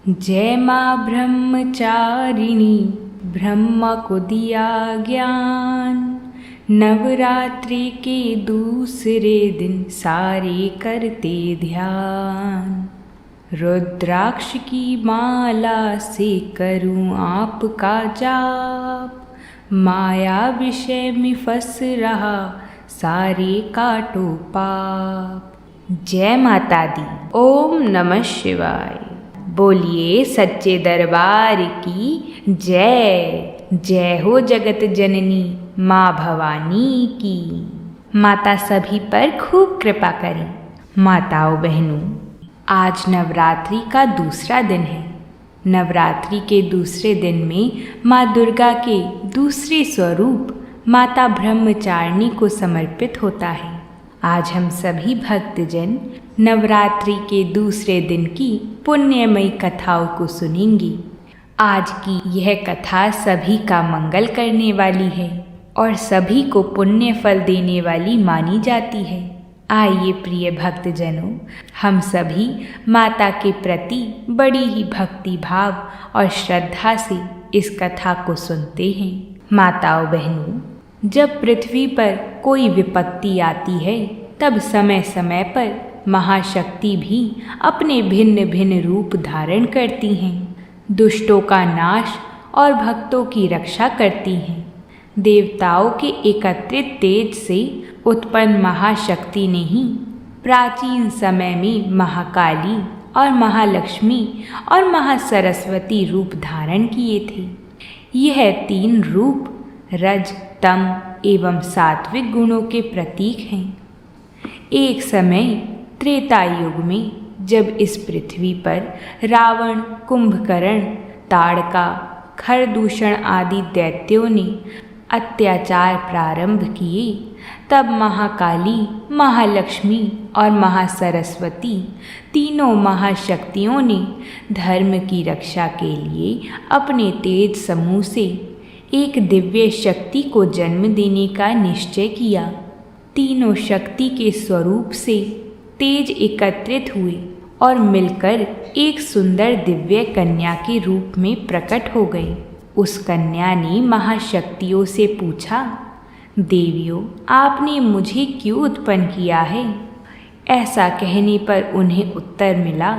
जय माँ ब्रह्मचारिणी, ब्रह्मा को दिया ज्ञान। नवरात्रि के दूसरे दिन सारे करते ध्यान। रुद्राक्ष की माला से करूं आपका जाप। माया विषय में फंस रहा सारे काटो पाप। जय माता दी। ओम नमः शिवाय। बोलिए सच्चे दरबार की जय। जय हो जगत जननी माँ भवानी की। माता सभी पर खूब कृपा करें। माताओं बहनों, आज नवरात्रि का दूसरा दिन है। नवरात्रि के दूसरे दिन में माँ दुर्गा के दूसरे स्वरूप माता ब्रह्मचारिणी को समर्पित होता है। आज हम सभी भक्तजन नवरात्रि के दूसरे दिन की पुण्यमयी कथाओं को सुनेंगे। आज की यह कथा सभी का मंगल करने वाली है और सभी को पुण्य फल देने वाली मानी जाती है। आइए प्रिय भक्तजनों, हम सभी माता के प्रति बड़ी ही भक्ति भाव और श्रद्धा से इस कथा को सुनते हैं। माताओं बहनों, जब पृथ्वी पर कोई विपत्ति आती है तब समय समय पर महाशक्ति भी अपने भिन्न भिन्न रूप धारण करती हैं। दुष्टों का नाश और भक्तों की रक्षा करती हैं। देवताओं के एकत्रित तेज से उत्पन्न महाशक्ति ने ही प्राचीन समय में महाकाली और महालक्ष्मी और महासरस्वती रूप धारण किए थे। यह तीन रूप रज, तम एवं सात्विक गुणों के प्रतीक हैं। एक समय त्रेता युग में जब इस पृथ्वी पर रावण, कुंभकर्ण, ताड़का, खरदूषण आदि दैत्यों ने अत्याचार प्रारंभ किए, तब महाकाली, महालक्ष्मी और महासरस्वती तीनों महाशक्तियों ने धर्म की रक्षा के लिए अपने तेज समूह से एक दिव्य शक्ति को जन्म देने का निश्चय किया। तीनों शक्ति के स्वरूप से तेज एकत्रित हुए और मिलकर एक सुंदर दिव्य कन्या के रूप में प्रकट हो गई। उस कन्या ने महाशक्तियों से पूछा, देवियों, आपने मुझे क्यों उत्पन्न किया है? ऐसा कहने पर उन्हें उत्तर मिला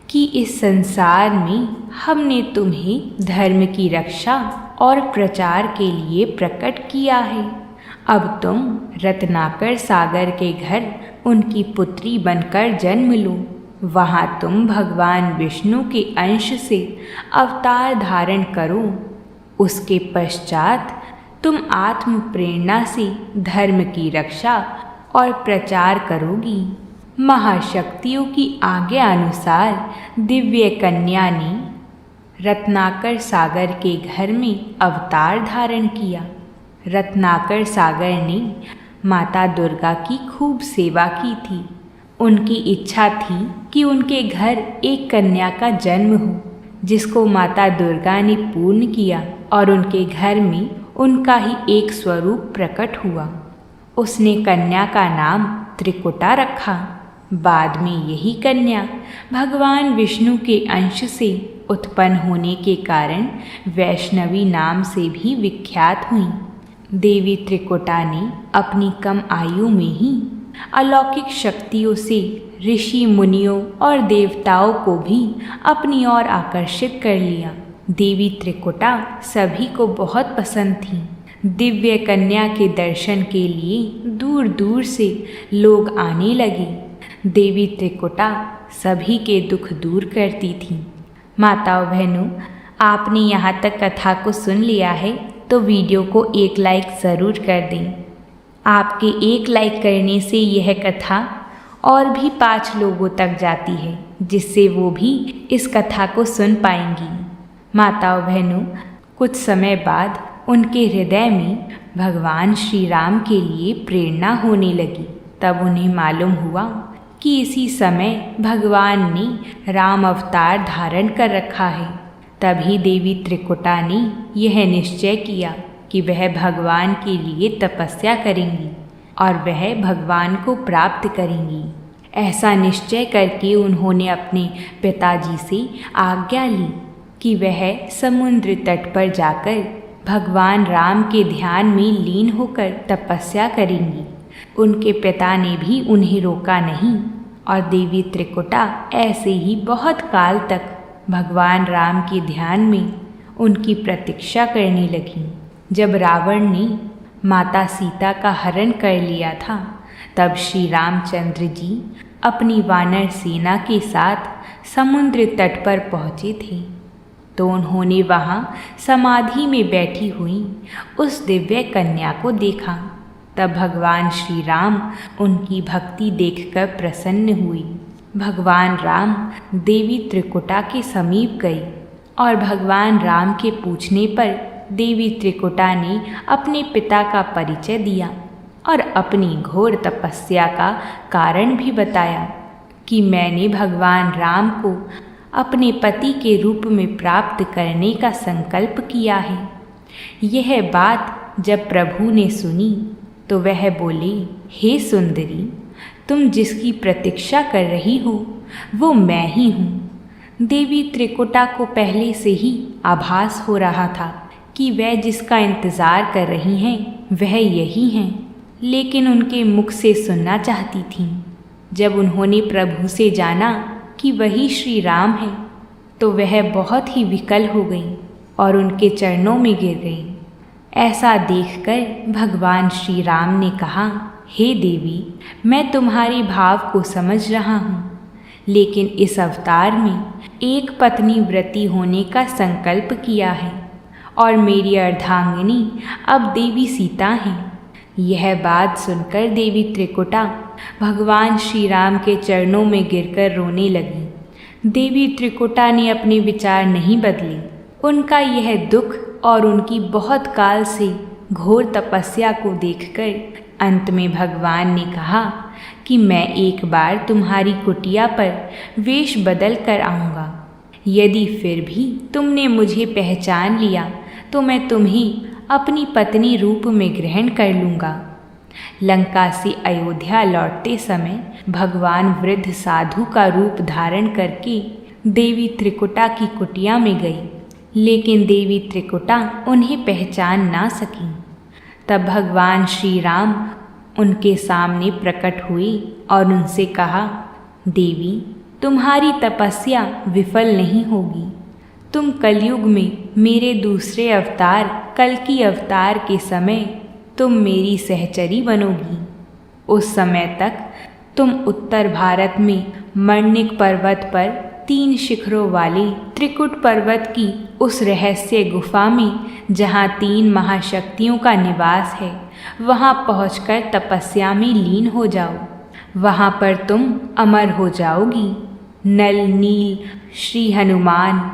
कि इस संसार में हमने तुम्हें धर्म की रक्षा और प्रचार के लिए प्रकट किया है। अब तुम रत्नाकर सागर के घर उनकी पुत्री बनकर जन्म लो। वहाँ तुम भगवान विष्णु के अंश से अवतार धारण करो। उसके पश्चात तुम आत्म प्रेरणा से धर्म की रक्षा और प्रचार करोगी। महाशक्तियों की आज्ञा अनुसार दिव्य कन्या ने रत्नाकर सागर के घर में अवतार धारण किया। रत्नाकर सागर ने माता दुर्गा की खूब सेवा की थी। उनकी इच्छा थी कि उनके घर एक कन्या का जन्म हो, जिसको माता दुर्गा ने पूर्ण किया और उनके घर में उनका ही एक स्वरूप प्रकट हुआ। उसने कन्या का नाम त्रिकुटा रखा। बाद में यही कन्या भगवान विष्णु के अंश से उत्पन्न होने के कारण वैष्णवी नाम से भी विख्यात हुई। देवी त्रिकुटा ने अपनी कम आयु में ही अलौकिक शक्तियों से ऋषि मुनियों और देवताओं को भी अपनी ओर आकर्षित कर लिया। देवी त्रिकुटा सभी को बहुत पसंद थी। दिव्य कन्या के दर्शन के लिए दूर दूर से लोग आने लगे। देवी त्रिकुटा सभी के दुख दूर करती थी। माताओं बहनों, आपने यहाँ तक कथा को सुन लिया है तो वीडियो को एक लाइक ज़रूर कर दें। आपके एक लाइक करने से यह कथा और भी 5 लोगों तक जाती है, जिससे वो भी इस कथा को सुन पाएंगी। माताओं बहनों, कुछ समय बाद उनके हृदय में भगवान श्री राम के लिए प्रेरणा होने लगी। तब उन्हें मालूम हुआ कि इसी समय भगवान ने राम अवतार धारण कर रखा है। तभी देवी त्रिकुटा ने यह निश्चय किया कि वह भगवान के लिए तपस्या करेंगी और वह भगवान को प्राप्त करेंगी। ऐसा निश्चय करके उन्होंने अपने पिताजी से आज्ञा ली कि वह समुद्र तट पर जाकर भगवान राम के ध्यान में लीन होकर तपस्या करेंगी। उनके पिता ने भी उन्हें रोका नहीं और देवी त्रिकुटा ऐसे ही बहुत काल तक भगवान राम के ध्यान में उनकी प्रतीक्षा करने लगी। जब रावण ने माता सीता का हरण कर लिया था, तब श्री रामचंद्र जी अपनी वानर सेना के साथ समुद्र तट पर पहुँचे थे, तो उन्होंने वहाँ समाधि में बैठी हुई उस दिव्य कन्या को देखा। तब भगवान श्री राम उनकी भक्ति देखकर प्रसन्न हुई। भगवान राम देवी त्रिकुटा के समीप गए और भगवान राम के पूछने पर देवी त्रिकुटा ने अपने पिता का परिचय दिया और अपनी घोर तपस्या का कारण भी बताया कि मैंने भगवान राम को अपने पति के रूप में प्राप्त करने का संकल्प किया है। यह बात जब प्रभु ने सुनी तो वह बोले, हे सुंदरी, तुम जिसकी प्रतीक्षा कर रही हो वो मैं ही हूँ। देवी त्रिकुटा को पहले से ही आभास हो रहा था कि वह जिसका इंतज़ार कर रही हैं वह यही हैं, लेकिन उनके मुख से सुनना चाहती थीं। जब उन्होंने प्रभु से जाना कि वही श्री राम है, तो वह बहुत ही विकल हो गई और उनके चरणों में गिर गई। ऐसा देखकर भगवान श्री राम ने कहा, हे देवी, मैं तुम्हारे भाव को समझ रहा हूँ, लेकिन इस अवतार में एक पत्नी व्रती होने का संकल्प किया है और मेरी अर्धांगिनी अब देवी सीता हैं। यह बात सुनकर देवी त्रिकुटा भगवान श्री राम के चरणों में गिरकर रोने लगी। देवी त्रिकुटा ने अपने विचार नहीं बदले। उनका यह दुख और उनकी बहुत काल से घोर तपस्या को देखकर अंत में भगवान ने कहा कि मैं एक बार तुम्हारी कुटिया पर वेश बदल कर आऊँगा। यदि फिर भी तुमने मुझे पहचान लिया तो मैं तुम्हें अपनी पत्नी रूप में ग्रहण कर लूँगा। लंका से अयोध्या लौटते समय भगवान वृद्ध साधु का रूप धारण करके देवी त्रिकुटा की कुटिया में गई, लेकिन देवी त्रिकुटा उन्हें पहचान ना सकी। तब भगवान श्री राम उनके सामने प्रकट हुए और उनसे कहा, देवी, तुम्हारी तपस्या विफल नहीं होगी। तुम कलयुग में मेरे दूसरे अवतार कल्कि अवतार के समय तुम मेरी सहचरी बनोगी। उस समय तक तुम उत्तर भारत में मणिक पर्वत पर 3 शिखरों वाले त्रिकुट पर्वत की उस रहस्य गुफा में, जहाँ 3 महाशक्तियों का निवास है, वहाँ पहुँचकर तपस्या में लीन हो जाओ। वहाँ पर तुम अमर हो जाओगी। नल, नील, श्री हनुमान,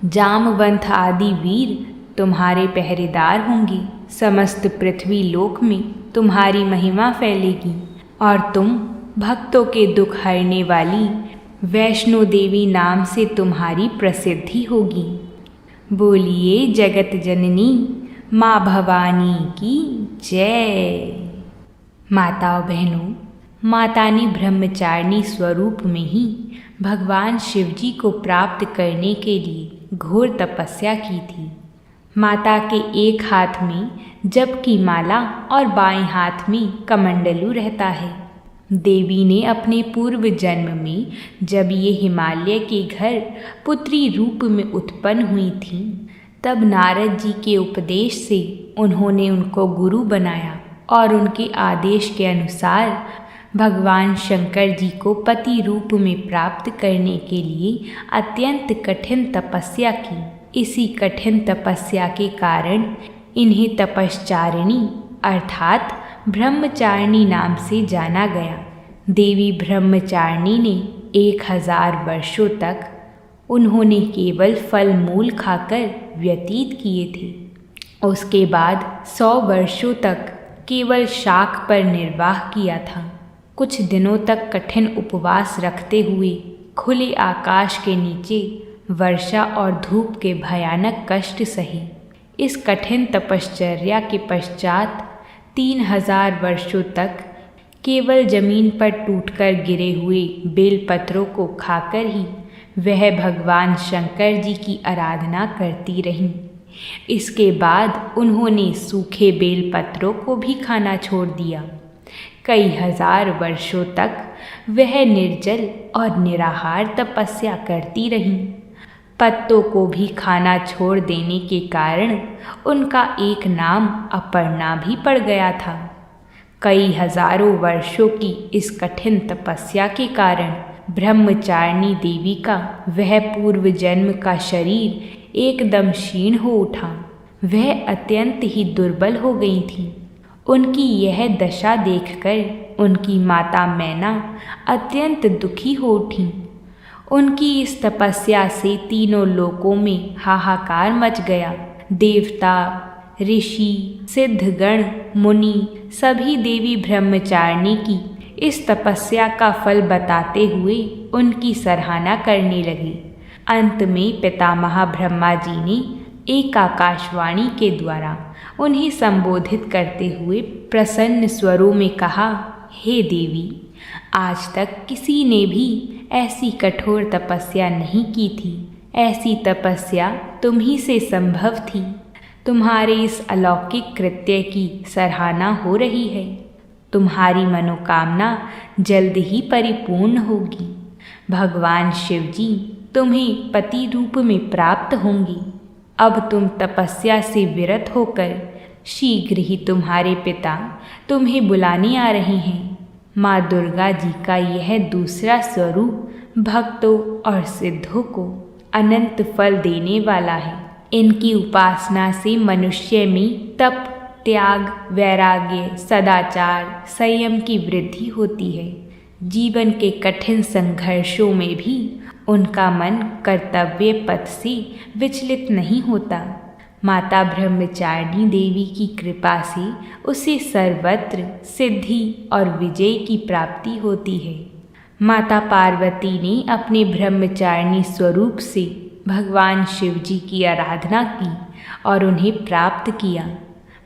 जामवंत आदि वीर तुम्हारे पहरेदार होंगे। समस्त पृथ्वी लोक में तुम्हारी महिमा फैलेगी और तुम भक्तों के दुख हरने वाली वैष्णो देवी नाम से तुम्हारी प्रसिद्धि होगी। बोलिए जगत जननी माँ भवानी की जय। माताओं बहनों, माता ने ब्रह्मचारिणी स्वरूप में ही भगवान शिवजी को प्राप्त करने के लिए घोर तपस्या की थी। माता के एक हाथ में जप की माला और बाएं हाथ में कमंडलू रहता है। देवी ने अपने पूर्व जन्म में जब ये हिमालय के घर पुत्री रूप में उत्पन्न हुई थीं, तब नारद जी के उपदेश से उन्होंने उनको गुरु बनाया और उनके आदेश के अनुसार भगवान शंकर जी को पति रूप में प्राप्त करने के लिए अत्यंत कठिन तपस्या की। इसी कठिन तपस्या के कारण इन्हें तपश्चारिणी अर्थात ब्रह्मचारिणी नाम से जाना गया। देवी ब्रह्मचारिणी ने 1000 वर्षों तक उन्होंने केवल फल मूल खाकर व्यतीत किए थे। उसके बाद 100 वर्षों तक केवल शाक पर निर्वाह किया था। कुछ दिनों तक कठिन उपवास रखते हुए खुले आकाश के नीचे वर्षा और धूप के भयानक कष्ट सहे। इस कठिन तपश्चर्या के पश्चात 3000 वर्षों तक केवल जमीन पर टूटकर गिरे हुए बेलपत्रों को खाकर ही वह भगवान शंकर जी की आराधना करती रहीं। इसके बाद उन्होंने सूखे बेलपत्रों को भी खाना छोड़ दिया। कई हजार वर्षों तक वह निर्जल और निराहार तपस्या करती रहीं। पत्तों को भी खाना छोड़ देने के कारण उनका एक नाम अपर्णा भी पड़ गया था। कई हजारों वर्षों की इस कठिन तपस्या के कारण ब्रह्मचारिणी देवी का वह पूर्व जन्म का शरीर एकदम क्षीण हो उठा। वह अत्यंत ही दुर्बल हो गई थी। उनकी यह दशा देखकर उनकी माता मैना अत्यंत दुखी हो उठी। उनकी इस तपस्या से तीनों लोकों में हाहाकार मच गया। देवता, ऋषि, सिद्धगण, मुनि सभी देवी ब्रह्मचारिणी की इस तपस्या का फल बताते हुए उनकी सराहना करने लगे। अंत में पितामह ब्रह्मा जी ने एक आकाशवाणी के द्वारा उन्हें संबोधित करते हुए प्रसन्न स्वरों में कहा, हे देवी, आज तक किसी ने भी ऐसी कठोर तपस्या नहीं की थी। ऐसी तपस्या तुम ही से संभव थी। तुम्हारे इस अलौकिक कृत्य की सराहना हो रही है। तुम्हारी मनोकामना जल्द ही परिपूर्ण होगी। भगवान शिव जी तुम्हें पति रूप में प्राप्त होंगे। अब तुम तपस्या से विरत होकर शीघ्र ही तुम्हारे पिता तुम्हें बुलाने आ रहे हैं। माँ दुर्गा जी का यह दूसरा स्वरूप भक्तों और सिद्धों को अनंत फल देने वाला है। इनकी उपासना से मनुष्य में तप, त्याग, वैराग्य, सदाचार, संयम की वृद्धि होती है। जीवन के कठिन संघर्षों में भी उनका मन कर्तव्य पथ से विचलित नहीं होता। माता ब्रह्मचारिणी देवी की कृपा से उसे सर्वत्र सिद्धि और विजय की प्राप्ति होती है। माता पार्वती ने अपने ब्रह्मचारिणी स्वरूप से भगवान शिव जी की आराधना की और उन्हें प्राप्त किया।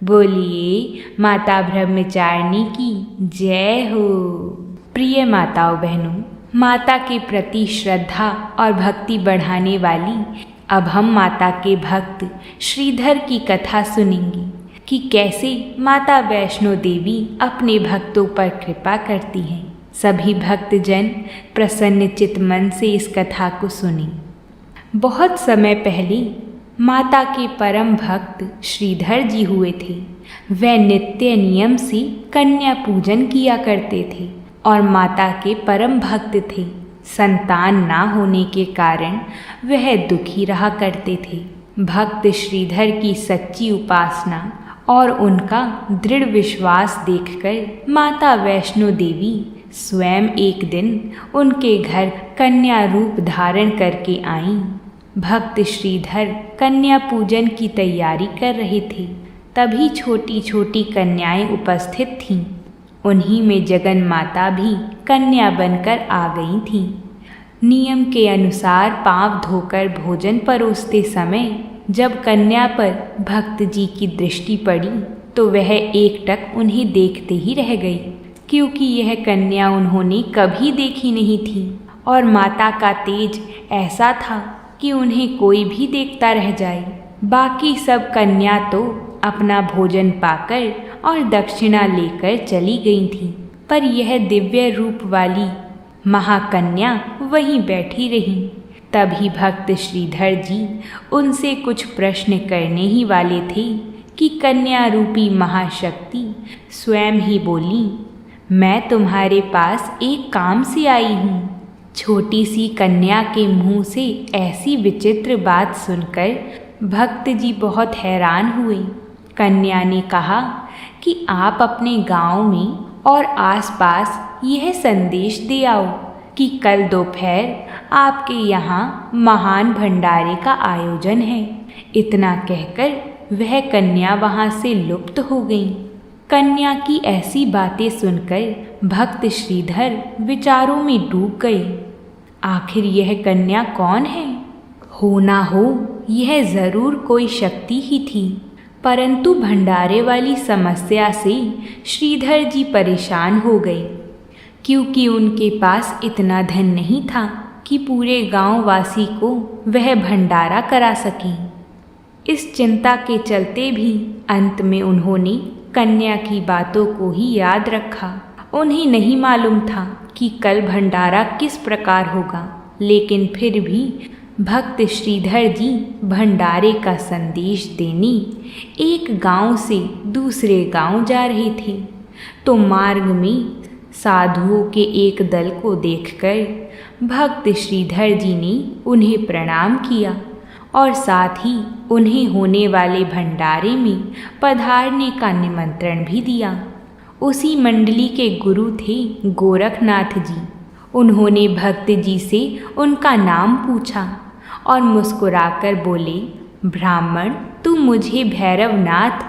बोलिए माता ब्रह्मचारिणी की जय हो। प्रिय माताओं बहनों, माता के प्रति श्रद्धा और भक्ति बढ़ाने वाली अब हम माता के भक्त श्रीधर की कथा सुनेंगे कि कैसे माता वैष्णो देवी अपने भक्तों पर कृपा करती हैं। सभी भक्तजन प्रसन्नचित मन से इस कथा को सुनें। बहुत समय पहले माता के परम भक्त श्रीधर जी हुए थे। वे नित्य नियम से कन्या पूजन किया करते थे और माता के परम भक्त थे। संतान ना होने के कारण वह दुखी रहा करते थे। भक्त श्रीधर की सच्ची उपासना और उनका दृढ़ विश्वास देखकर माता वैष्णो देवी स्वयं एक दिन उनके घर कन्या रूप धारण करके आईं। भक्त श्रीधर कन्या पूजन की तैयारी कर रहे थे। तभी छोटी छोटी कन्याएं उपस्थित थीं। उन्हीं में जगन माता भी कन्या बनकर आ गई थीं। नियम के अनुसार पांव धोकर भोजन परोसते समय जब कन्या पर भक्त जी की दृष्टि पड़ी तो वह एकटक उन्हें देखते ही रह गई, क्योंकि यह कन्या उन्होंने कभी देखी नहीं थी और माता का तेज ऐसा था कि उन्हें कोई भी देखता रह जाए। बाकी सब कन्या तो अपना भोजन पाकर और दक्षिणा लेकर चली गई थीं, पर यह दिव्य रूप वाली महाकन्या वहीं बैठी रही। तभी भक्त श्रीधर जी उनसे कुछ प्रश्न करने ही वाले थे कि कन्या रूपी महाशक्ति स्वयं ही बोली, मैं तुम्हारे पास एक काम से आई हूँ। छोटी सी कन्या के मुंह से ऐसी विचित्र बात सुनकर भक्त जी बहुत हैरान हुए। कन्या ने कहा कि आप अपने गांव में और आसपास यह संदेश दे आओ कि कल दोपहर आपके यहाँ महान भंडारे का आयोजन है। इतना कहकर वह कन्या वहाँ से लुप्त हो गई। कन्या की ऐसी बातें सुनकर भक्त श्रीधर विचारों में डूब गए। आखिर यह कन्या कौन है? हो ना हो यह जरूर कोई शक्ति ही थी, परंतु भंडारे वाली समस्या से श्रीधर जी परेशान हो गए, क्योंकि उनके पास इतना धन नहीं था कि पूरे गांव वासी को वह भंडारा करा सकें। इस चिंता के चलते भी अंत में उन्होंने कन्या की बातों को ही याद रखा। उन्हें नहीं मालूम था कि कल भंडारा किस प्रकार होगा, लेकिन फिर भी भक्त श्रीधर जी भंडारे का संदेश देने एक गांव से दूसरे गांव जा रहे थे, तो मार्ग में साधुओं के एक दल को देखकर भक्त श्रीधर जी ने उन्हें प्रणाम किया और साथ ही उन्हें होने वाले भंडारे में पधारने का निमंत्रण भी दिया। उसी मंडली के गुरु थे गोरखनाथ जी। उन्होंने भक्त जी से उनका नाम पूछा और मुस्कुराकर बोले, ब्राह्मण, तू मुझे भैरवनाथ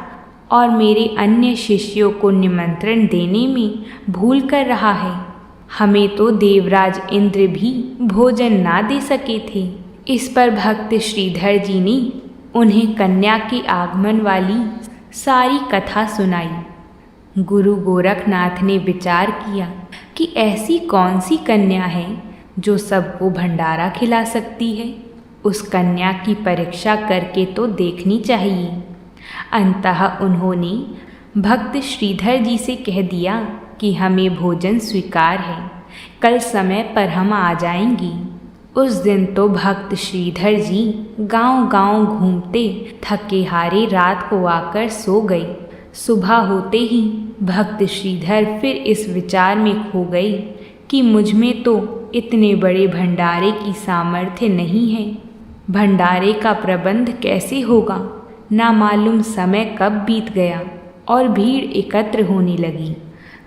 और मेरे अन्य शिष्यों को निमंत्रण देने में भूल कर रहा है। हमें तो देवराज इंद्र भी भोजन ना दे सके थे। इस पर भक्त श्रीधर जी ने उन्हें कन्या के आगमन वाली सारी कथा सुनाई। गुरु गोरखनाथ ने विचार किया कि ऐसी कौन सी कन्या है जो सबको भंडारा खिला सकती है। उस कन्या की परीक्षा करके तो देखनी चाहिए। अंततः उन्होंने भक्त श्रीधर जी से कह दिया कि हमें भोजन स्वीकार है, कल समय पर हम आ जाएंगे। उस दिन तो भक्त श्रीधर जी गांव-गांव घूमते थके हारे रात को आकर सो गए। सुबह होते ही भक्त श्रीधर फिर इस विचार में खो गए कि मुझ में तो इतने बड़े भंडारे की सामर्थ्य नहीं है। भंडारे का प्रबंध कैसे होगा। ना मालूम समय कब बीत गया और भीड़ एकत्र होने लगी।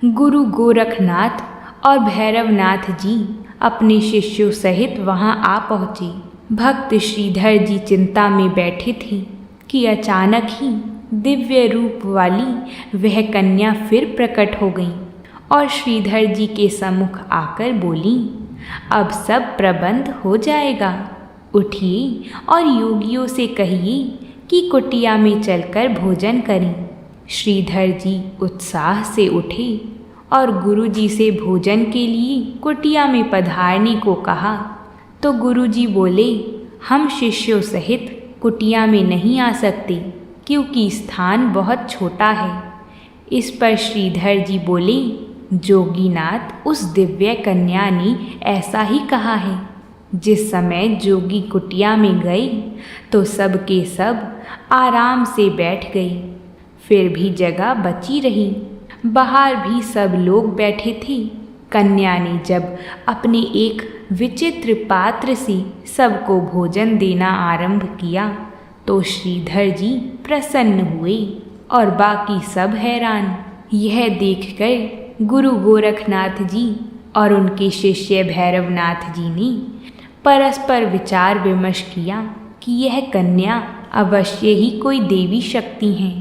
गुरु गोरखनाथ और भैरवनाथ जी अपने शिष्यों सहित वहां आ पहुँचे। भक्त श्रीधर जी चिंता में बैठे थे कि अचानक ही दिव्य रूप वाली वह कन्या फिर प्रकट हो गई और श्रीधर जी के सम्मुख आकर बोली, अब सब प्रबंध हो जाएगा। उठिए और योगियों से कहिए कि कुटिया में चलकर भोजन करें। श्रीधर जी उत्साह से उठे और गुरुजी से भोजन के लिए कुटिया में पधारने को कहा, तो गुरुजी बोले, हम शिष्यों सहित कुटिया में नहीं आ सकते क्योंकि स्थान बहुत छोटा है। इस पर श्रीधर जी बोले, जोगीनाथ, उस दिव्य कन्या ने ऐसा ही कहा है। जिस समय जोगी कुटिया में गए तो सब के सब आराम से बैठ गए, फिर भी जगह बची रही। बाहर भी सब लोग बैठे थे। कन्या ने जब अपने एक विचित्र पात्र से सबको भोजन देना आरंभ किया तो श्रीधर जी प्रसन्न हुए और बाकी सब हैरान। यह देखकर गुरु गोरखनाथ जी और उनके शिष्य भैरवनाथ जी ने परस्पर विचार विमर्श किया कि यह कन्या अवश्य ही कोई देवी शक्ति है।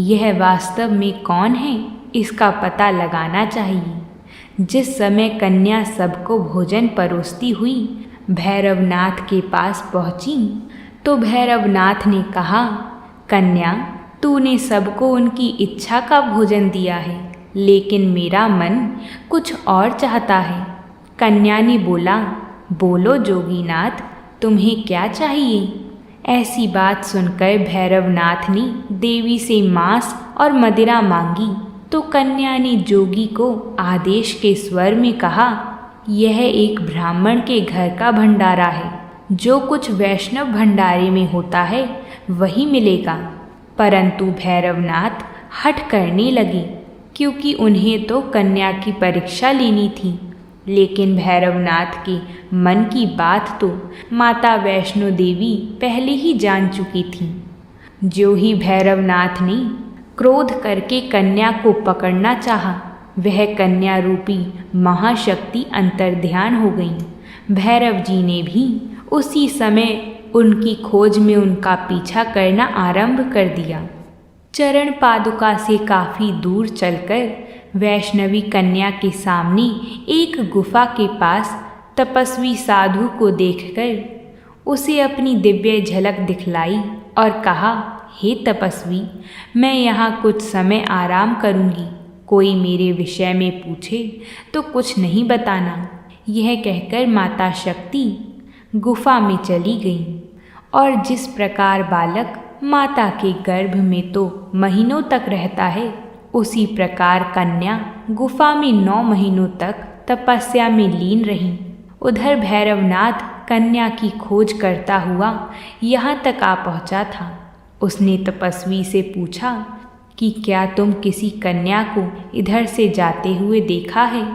यह वास्तव में कौन है, इसका पता लगाना चाहिए। जिस समय कन्या सबको भोजन परोसती हुई भैरवनाथ के पास पहुंची तो भैरवनाथ ने कहा, कन्या, तूने सबको उनकी इच्छा का भोजन दिया है, लेकिन मेरा मन कुछ और चाहता है। कन्या ने बोला, बोलो जोगीनाथ, तुम्हें क्या चाहिए। ऐसी बात सुनकर भैरवनाथ ने देवी से मांस और मदिरा मांगी तो कन्या ने जोगी को आदेश के स्वर में कहा, यह एक ब्राह्मण के घर का भंडारा है। जो कुछ वैष्णव भंडारे में होता है वही मिलेगा। परंतु भैरवनाथ हठ करने लगे क्योंकि उन्हें तो कन्या की परीक्षा लेनी थी। लेकिन भैरवनाथ के मन की बात तो माता वैष्णो देवी पहले ही जान चुकी थी। जो ही भैरवनाथ ने क्रोध करके कन्या को पकड़ना चाहा, वह कन्या रूपी महाशक्ति अंतर्ध्यान हो गई। भैरव जी ने भी उसी समय उनकी खोज में उनका पीछा करना आरंभ कर दिया। चरण पादुका से काफ़ी दूर चलकर वैष्णवी कन्या के सामने एक गुफा के पास तपस्वी साधु को देखकर उसे अपनी दिव्य झलक दिखलाई और कहा, हे तपस्वी, मैं यहाँ कुछ समय आराम करूँगी। कोई मेरे विषय में पूछे तो कुछ नहीं बताना। यह कहकर माता शक्ति गुफा में चली गईं। और जिस प्रकार बालक माता के गर्भ में तो महीनों तक रहता है, उसी प्रकार कन्या गुफा में 9 महीनों तक तपस्या में लीन रही। उधर भैरवनाथ कन्या की खोज करता हुआ यहाँ तक आ पहुँचा था। उसने तपस्वी से पूछा कि क्या तुम किसी कन्या को इधर से जाते हुए देखा है?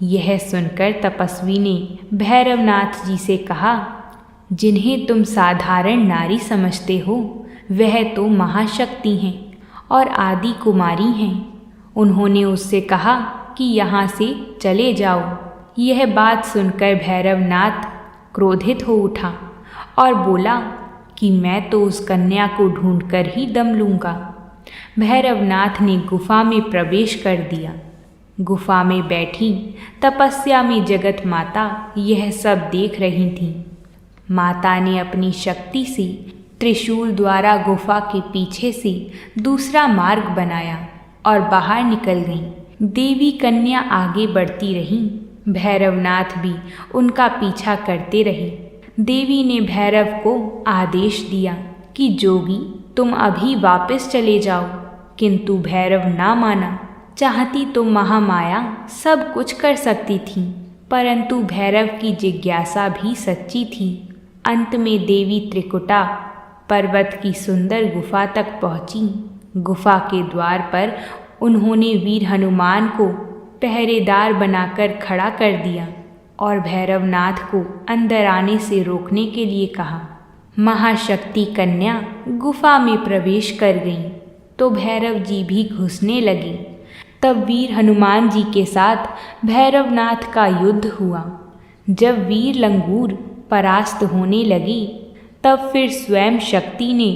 यह सुनकर तपस्वी ने भैरवनाथ जी से कहा, जिन्हें तुम साधारण नारी समझते हो वह तो महाशक्ति हैं और आदि कुमारी हैं। उन्होंने उससे कहा कि यहाँ से चले जाओ। यह बात सुनकर भैरवनाथ क्रोधित हो उठा और बोला कि मैं तो उस कन्या को ढूंढकर ही दम लूँगा। भैरवनाथ ने गुफा में प्रवेश कर दिया। गुफा में बैठी तपस्या में जगत माता यह सब देख रही थीं। माता ने अपनी शक्ति से त्रिशूल द्वारा गुफा के पीछे से दूसरा मार्ग बनाया और बाहर निकल गईं। देवी कन्या आगे बढ़ती रहीं। भैरवनाथ भी उनका पीछा करते रहे। देवी ने भैरव को आदेश दिया कि जोगी, तुम अभी वापस चले जाओ, किंतु भैरव ना माना। चाहती तो महामाया सब कुछ कर सकती थी, परंतु भैरव की जिज्ञासा भी सच्ची थी। अंत में देवी त्रिकुटा पर्वत की सुंदर गुफा तक पहुंची। गुफा के द्वार पर उन्होंने वीर हनुमान को पहरेदार बनाकर खड़ा कर दिया और भैरवनाथ को अंदर आने से रोकने के लिए कहा। महाशक्ति कन्या गुफा में प्रवेश कर गईं तो भैरव जी भी घुसने लगे। तब वीर हनुमान जी के साथ भैरवनाथ का युद्ध हुआ। जब वीर लंगूर परास्त होने लगी, तब फिर स्वयं शक्ति ने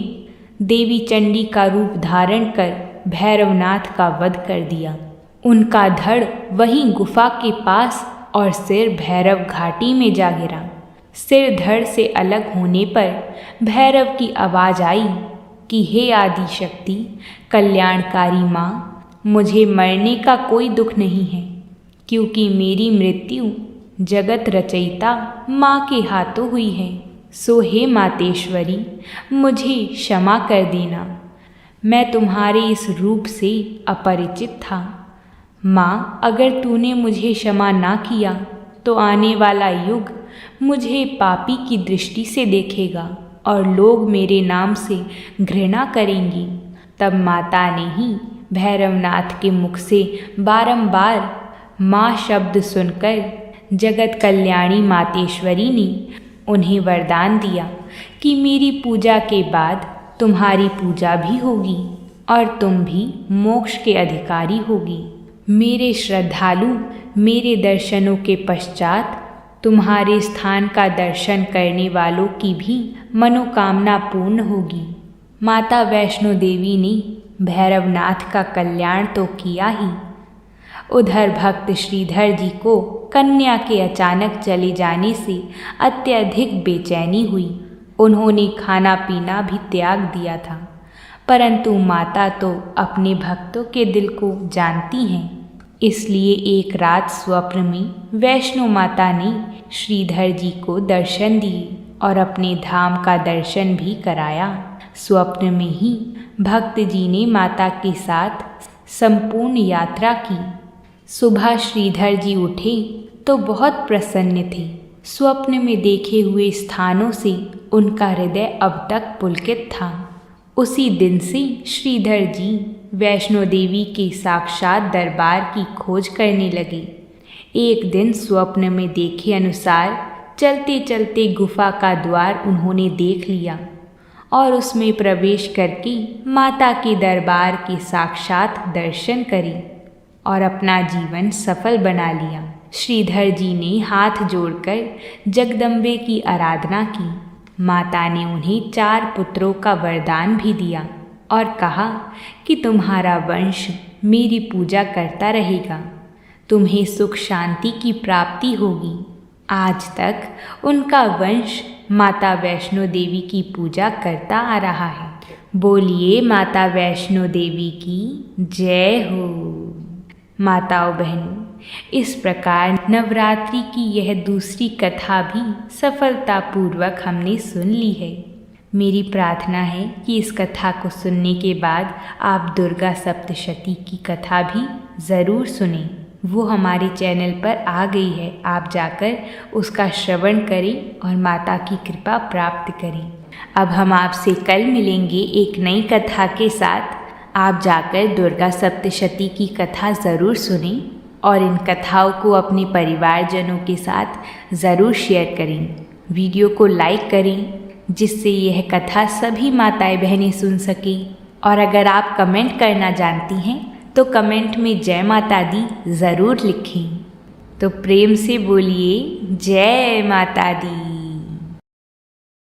देवी चंडी का रूप धारण कर भैरवनाथ का वध कर दिया। उनका धड़ वहीं गुफा के पास और सिर भैरव घाटी में जा गिरा। सिर धड़ से अलग होने पर भैरव की आवाज़ आई कि हे आदि शक्ति, कल्याणकारी माँ, मुझे मरने का कोई दुख नहीं है, क्योंकि मेरी मृत्यु जगत रचयिता माँ के हाथों हुई है। सो हे मातेश्वरी, मुझे क्षमा कर देना। मैं तुम्हारे इस रूप से अपरिचित था। माँ, अगर तूने मुझे क्षमा ना किया तो आने वाला युग मुझे पापी की दृष्टि से देखेगा और लोग मेरे नाम से घृणा करेंगी। तब माता ने ही भैरवनाथ के मुख से बारंबार माँ शब्द सुनकर जगत कल्याणी मातेश्वरी ने उन्हें वरदान दिया कि मेरी पूजा के बाद तुम्हारी पूजा भी होगी और तुम भी मोक्ष के अधिकारी होगी। मेरे श्रद्धालु मेरे दर्शनों के पश्चात तुम्हारे स्थान का दर्शन करने वालों की भी मनोकामना पूर्ण होगी। माता वैष्णो देवी ने भैरवनाथ का कल्याण तो किया ही, उधर भक्त श्रीधर जी को कन्या के अचानक चले जाने से अत्यधिक बेचैनी हुई। उन्होंने खाना पीना भी त्याग दिया था, परंतु माता तो अपने भक्तों के दिल को जानती हैं। इसलिए एक रात स्वप्न में वैष्णो माता ने श्रीधर जी को दर्शन दिए और अपने धाम का दर्शन भी कराया। स्वप्न में ही भक्त जी ने माता के साथ संपूर्ण यात्रा की। सुबह श्रीधर जी उठे तो बहुत प्रसन्न थे। स्वप्न में देखे हुए स्थानों से उनका हृदय अब तक पुलकित था। उसी दिन से श्रीधर जी वैष्णो देवी के साक्षात दरबार की खोज करने लगे। एक दिन स्वप्न में देखे अनुसार चलते चलते गुफा का द्वार उन्होंने देख लिया और उसमें प्रवेश करके माता के दरबार के साक्षात दर्शन करे और अपना जीवन सफल बना लिया। श्रीधर जी ने हाथ जोड़कर जगदम्बे की आराधना की। माता ने उन्हें 4 पुत्रों का वरदान भी दिया और कहा कि तुम्हारा वंश मेरी पूजा करता रहेगा, तुम्हें सुख शांति की प्राप्ति होगी। आज तक उनका वंश माता वैष्णो देवी की पूजा करता आ रहा है। बोलिए माता वैष्णो देवी की जय हो। माताओं बहनों, इस प्रकार नवरात्रि की यह दूसरी कथा भी सफलतापूर्वक हमने सुन ली है। मेरी प्रार्थना है कि इस कथा को सुनने के बाद आप दुर्गा सप्तशती की कथा भी ज़रूर सुनें। वो हमारे चैनल पर आ गई है, आप जाकर उसका श्रवण करें और माता की कृपा प्राप्त करें। अब हम आपसे कल मिलेंगे एक नई कथा के साथ। आप जाकर दुर्गा सप्तशती की कथा ज़रूर सुनें और इन कथाओं को अपने परिवारजनों के साथ ज़रूर शेयर करें। वीडियो को लाइक करें जिससे यह कथा सभी माताएं बहनें सुन सकें। और अगर आप कमेंट करना जानती हैं तो कमेंट में जय माता दी ज़रूर लिखें। तो प्रेम से बोलिए जय माता दी।